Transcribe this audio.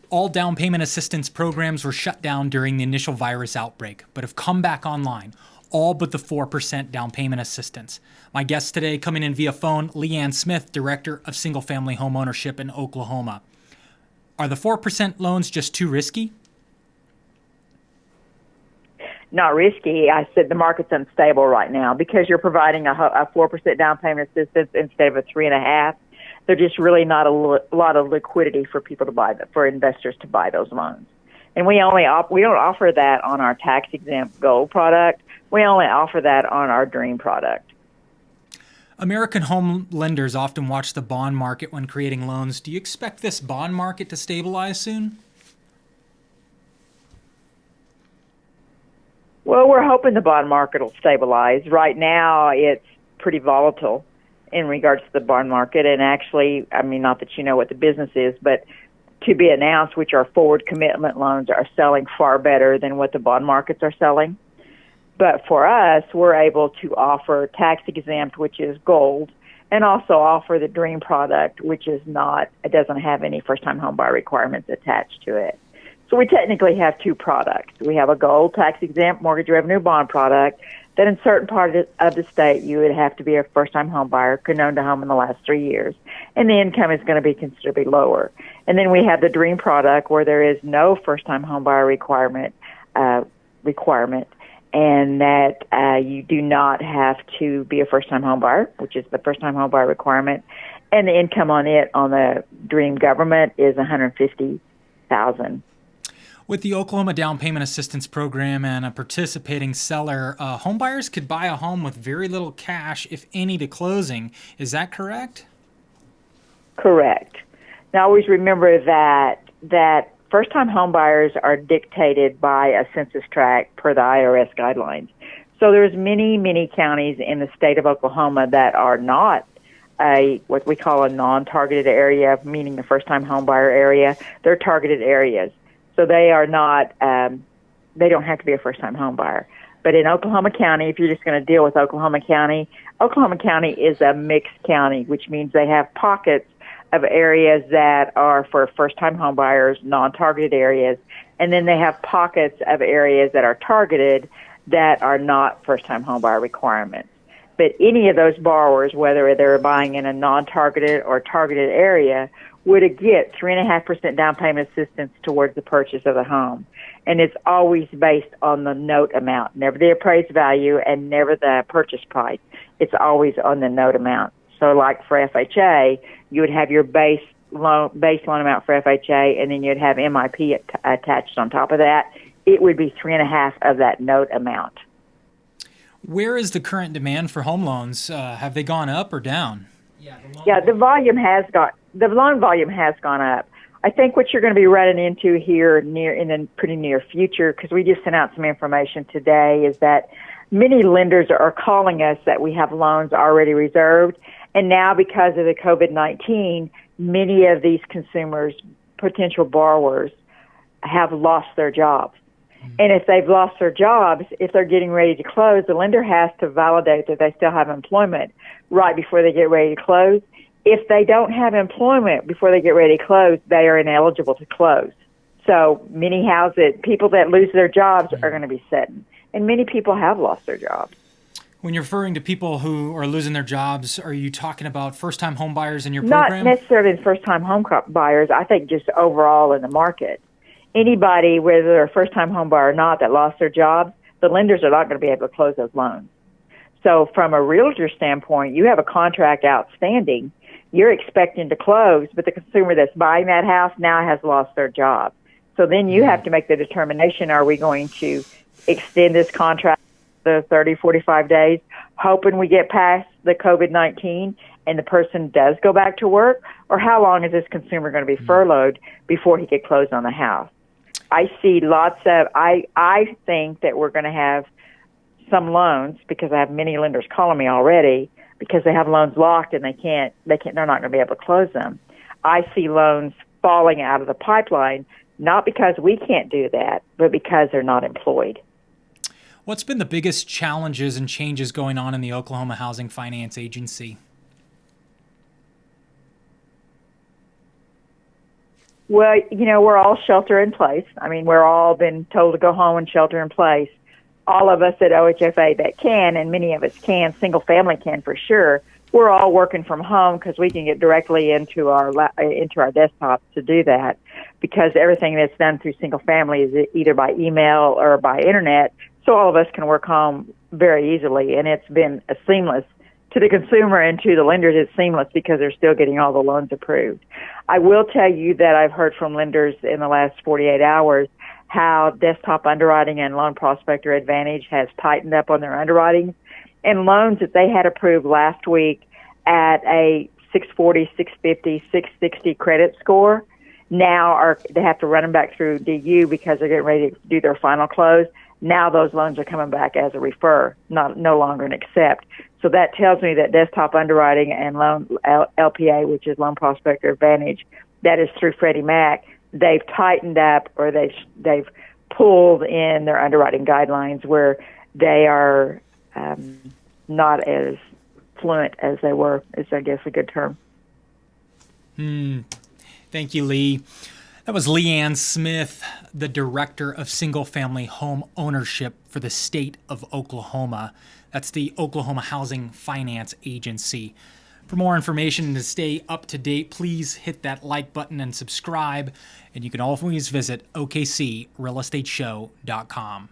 All down payment assistance programs were shut down during the initial virus outbreak, but have come back online, all but the 4% down payment assistance. My guest today, coming in via phone, Leanne Smith, Director of Single Family Homeownership in Oklahoma. Are the 4% loans just too risky? Not risky. I said the market's unstable right now because you're providing a 4% down payment assistance instead of a 3.5%. There's just really not a lot of liquidity for people to buy, for investors to buy those loans. And we don't offer that on our tax exempt gold product. We only offer that on our dream product. American home lenders often watch the bond market when creating loans. Do you expect this bond market to stabilize soon? Well, we're hoping the bond market will stabilize. Right now, it's pretty volatile in regards to the bond market. And actually, I mean, not that you know what the business is, but to be announced, which are forward commitment loans, are selling far better than what the bond markets are selling. But for us, we're able to offer tax exempt, which is gold, and also offer the dream product, which is not, it doesn't have any first-time home buyer requirements attached to it. So we technically have two products. We have a gold tax exempt mortgage revenue bond product that in certain parts of the state you would have to be a first-time home buyer, could own a home in the last 3 years, and the income is going to be considerably lower. And then we have the dream product where there is no first-time home buyer requirement, and that you do not have to be a first-time home buyer, which is the first-time home buyer requirement, and the income on it on the dream government is $150,000. With the Oklahoma Down Payment Assistance Program and a participating seller, home buyers could buy a home with very little cash, if any, to closing. Is that correct? Correct. Now, always remember that first-time home buyers are dictated by a census tract per the IRS guidelines. So there's many counties in the state of Oklahoma that are not what we call a non-targeted area, meaning a first-time home buyer area. They're targeted areas. So they are not, they don't have to be a first-time home buyer. But in Oklahoma County, if you're just going to deal with Oklahoma County is a mixed county, which means they have pockets of areas that are for first-time home buyers, non-targeted areas, and then they have pockets of areas that are targeted that are not first-time home buyer requirements. But any of those borrowers, whether they're buying in a non-targeted or targeted area, would get 3.5% down payment assistance towards the purchase of the home. And it's always based on the note amount, never the appraised value and never the purchase price. It's always on the note amount. So like for FHA, you would have your base loan amount for FHA, and then you'd have MIP attached on top of that. It would be 3.5% of that note amount. Where is the current demand for home loans? Have they gone up or down? The loan volume has gone up. I think what you're going to be running into here in the pretty near future, because we just sent out some information today, is that many lenders are calling us that we have loans already reserved. And now because of the COVID-19, many of these consumers, potential borrowers, have lost their jobs. And if they've lost their jobs, if they're getting ready to close, the lender has to validate that they still have employment right before they get ready to close. If they don't have employment before they get ready to close, they are ineligible to close. So many people that lose their jobs are going to be sitting. And many people have lost their jobs. When you're referring to people who are losing their jobs, are you talking about first-time home buyers in your program? Not necessarily first-time home buyers. I think just overall in the market. Anybody, whether they're a first-time home buyer or not, that lost their job, the lenders are not going to be able to close those loans. So from a realtor standpoint, you have a contract outstanding. You're expecting to close, but the consumer that's buying that house now has lost their job. So then you have to make the determination, are we going to extend this contract the 30, 45 days, hoping we get past the COVID-19 and the person does go back to work, or how long is this consumer going to be furloughed before he could close on the house? I see I think that we're going to have some loans, because I have many lenders calling me already because they have loans locked and they're not going to be able to close them. I see loans falling out of the pipeline, not because we can't do that, but because they're not employed. What's been the biggest challenges and changes going on in the Oklahoma Housing Finance Agency? Well, we're all shelter in place. I mean, we're all been told to go home and shelter in place. All of us at OHFA that can, and many of us can, single family can for sure. We're all working from home because we can get directly into our desktops to do that, because everything that's done through single family is either by email or by internet. So all of us can work home very easily, and it's been a seamless to the consumer and to the lenders. It's seamless because they're still getting all the loans approved. I will tell you that I've heard from lenders in the last 48 hours how desktop underwriting and Loan Prospector Advantage has tightened up on their underwriting, and loans that they had approved last week at a 640, 650, 660 credit score now they have to run them back through DU because they're getting ready to do their final close. Now those loans are coming back as a refer, no longer an accept. So that tells me that desktop underwriting and LPA, which is Loan Prospector Advantage, that is through Freddie Mac, they've tightened up, or they've pulled in their underwriting guidelines where they are not as fluent as they were, is I guess a good term. Thank you, Lee. That was Leanne Smith, the Director of Single Family Home Ownership for the state of Oklahoma. That's the Oklahoma Housing Finance Agency. For more information and to stay up to date, please hit that like button and subscribe. And you can always visit OKCRealEstateShow.com.